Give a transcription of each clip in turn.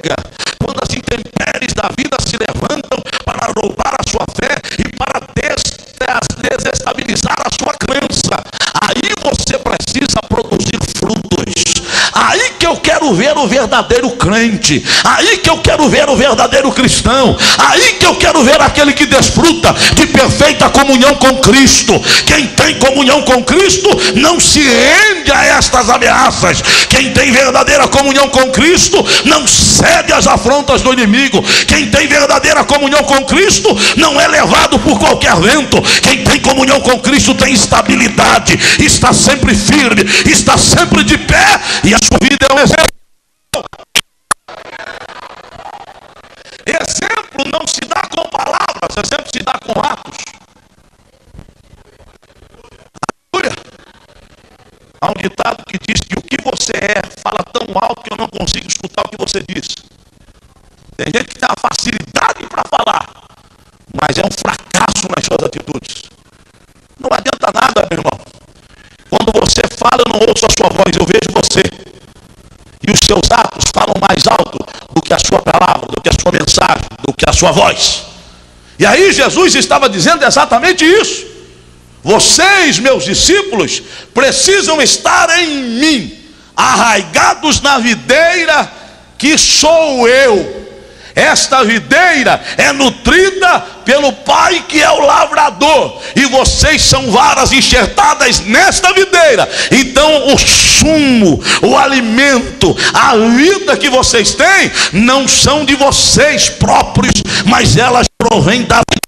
chega, quando as intempéries da vida se levantam para roubar a sua fé e para desestabilizar a sua crença, aí você precisa produzir frutos. Aí que eu quero ver o verdadeiro crente, aí que eu quero ver o verdadeiro cristão, aí que eu quero ver aquele que desfruta de perfeita comunhão com Cristo. Quem tem comunhão com Cristo não se rende a estas ameaças. Quem tem verdadeira comunhão com Cristo não cede às afrontas do inimigo. Quem tem verdadeira comunhão com Cristo não é levado por qualquer vento. Quem tem comunhão com Cristo tem estabilidade, está sempre firme, está sempre de pé, e a sua vida é um exemplo. Exemplo não se dá com palavras, exemplo se dá com atos. Há um ditado que diz que o que você é fala tão alto que eu não consigo escutar o que você diz. Tem gente que tem uma facilidade para falar, mas é um fracasso nas suas atitudes. Não adianta nada, meu irmão. Quando você fala, eu não ouço a sua voz, eu vejo você. E os seus atos falam mais alto do que a sua palavra, do que a sua mensagem, do que a sua voz. E aí Jesus estava dizendo exatamente isso. Vocês, meus discípulos, precisam estar em mim, arraigados na videira que sou eu. Esta videira é nutrida pelo Pai que é o lavrador, e vocês são varas enxertadas nesta videira. Então o sumo, o alimento, a vida que vocês têm não são de vocês próprios, mas elas provêm da vida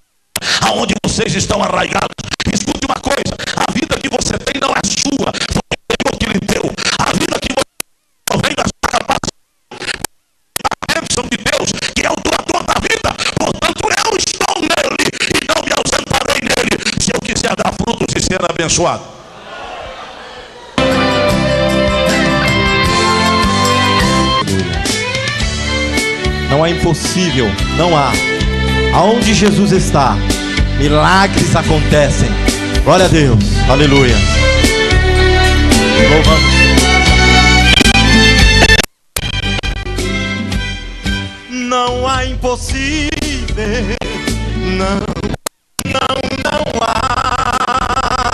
aonde vocês estão arraigados. Escute uma coisa: a vida que você tem não é sua, foi o Senhor que lhe deu. A vida que você provém da sua capacidade, a bênção de Deus, que é o doador da vida. Portanto, eu estou nele e não me ausentarei nele, se eu quiser dar frutos e ser abençoado. Não é impossível, não há. Aonde Jesus está, milagres acontecem. Glória a Deus, aleluia. Louvamos. Não há impossível, não há.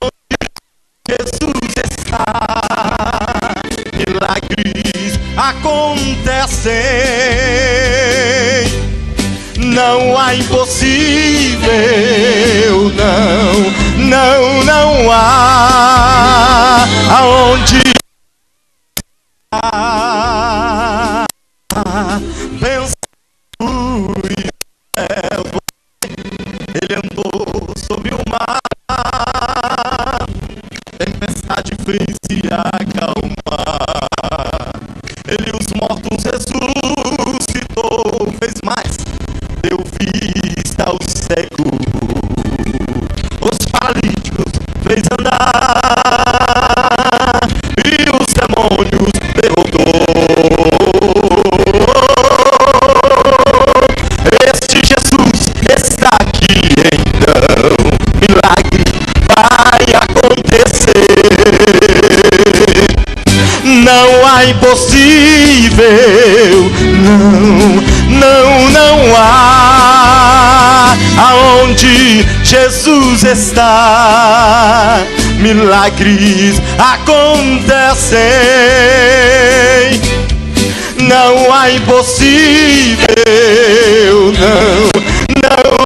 Onde Jesus está, milagres acontecem. Não há impossível, não há. Aonde pensa os céus, ele andou sobre o mar, tempestade fez se acalmar. Ele os mortos ressuscitou, fez mais, deu vista ao cego, os paralíticos fez andar, e os demônios derrotou. Este Jesus está aqui, então milagre vai acontecer. Não há impossível, não há. Aonde Jesus está, milagres acontecem. Não há impossível, não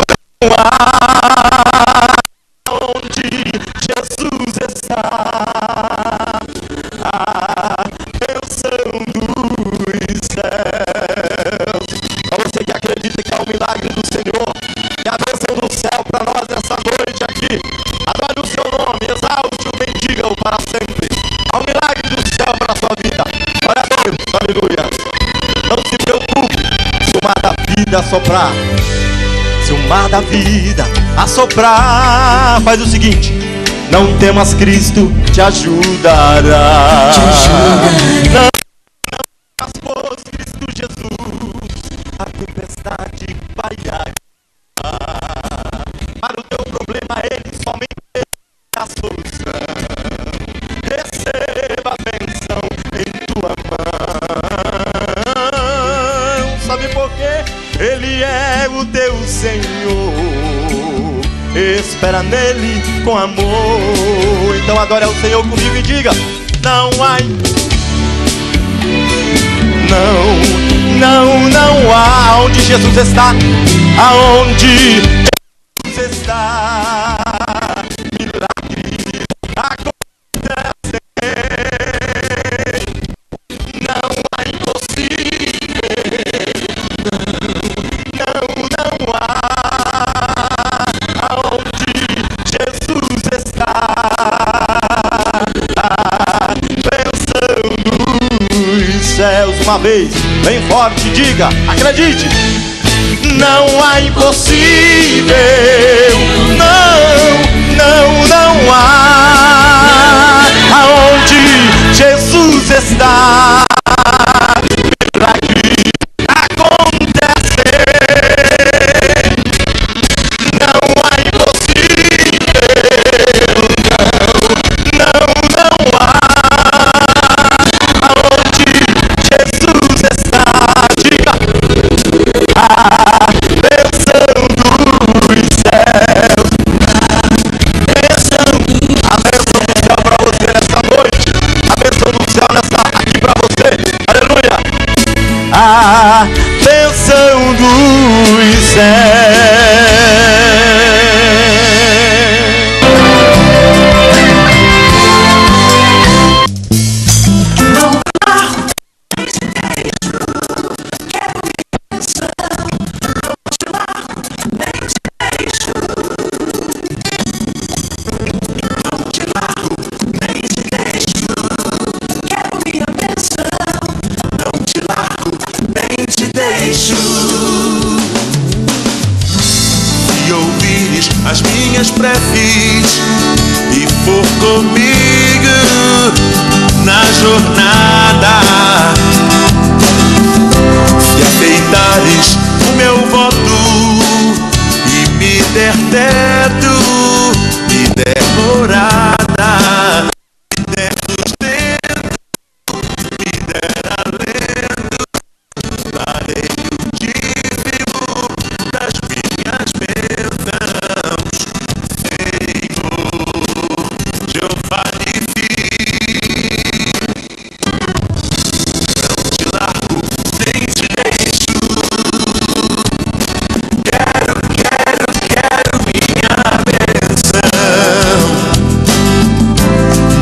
há. Onde Jesus está, a bênção dos céus. Para você que acredita que é o milagre do Senhor, e a bênção do céu para nós essa noite aqui, adore o seu nome, exalte-o, bendiga-o para sempre. Há um milagre do céu para a sua vida. Glória a Deus, aleluia. Não se preocupe se o mar da vida assoprar. Se o mar da vida assoprar, faz o seguinte: não temas, Cristo te ajudará. Não temas, pois Cristo Jesus a tempestade vai acabar. Para o teu problema ele somente tem a solução. Receba a bênção em tua mão. Ele é o teu Senhor. Espera nele com amor. Então adore ao Senhor comigo e diga: não há, não há. Onde Jesus está, aonde Jesus está, milagres acontecem. Não há impossível. Não há. Aonde Jesus está, pensando nos céus. Uma vez, bem forte, diga, acredite. Não há impossível. Não há. Aonde Jesus está, milagre acontecer. Não há impossível. Não há. Aonde Jesus está, diga, pensando nos céus. A bênção do céu para você nessa noite. A bênção do céu aqui para você. Aleluia. A bênção dos céus. Se ouvires as minhas preces e for comigo na jornada, se aceitares o meu voto e me der teto, me der morada, me der sustento, me der alento, darei o dízimo das minhas bênçãos. Senhor, Jeová Nissi, não te largo nem te deixo. Quero minha bênção.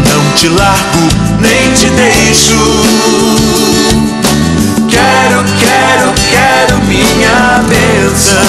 Não te largo nem te deixo. Quero minha bênção.